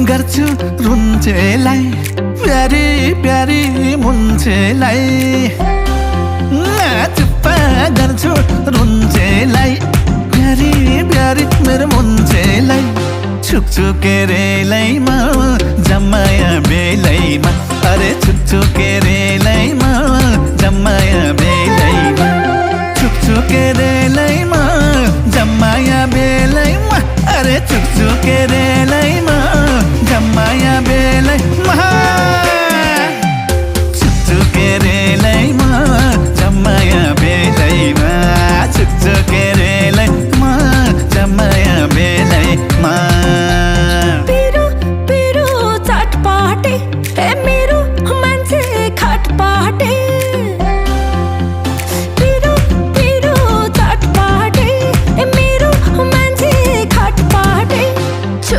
गर्छु रुन्छेलाई प्यारी प्यारी मुन्छेलाई चुप्पा गर्छु रुन्छेलाई प्यारी प्यारी मेरो मुन्छेलाई छुक्छु केरेलैमा जम्माया बेलैमा अरे छुक्छु केरेलैमा जम्माया बेलैमा छुक्छु केरेलैमा जम्माया बेलैमा अरे छुक्छु केरे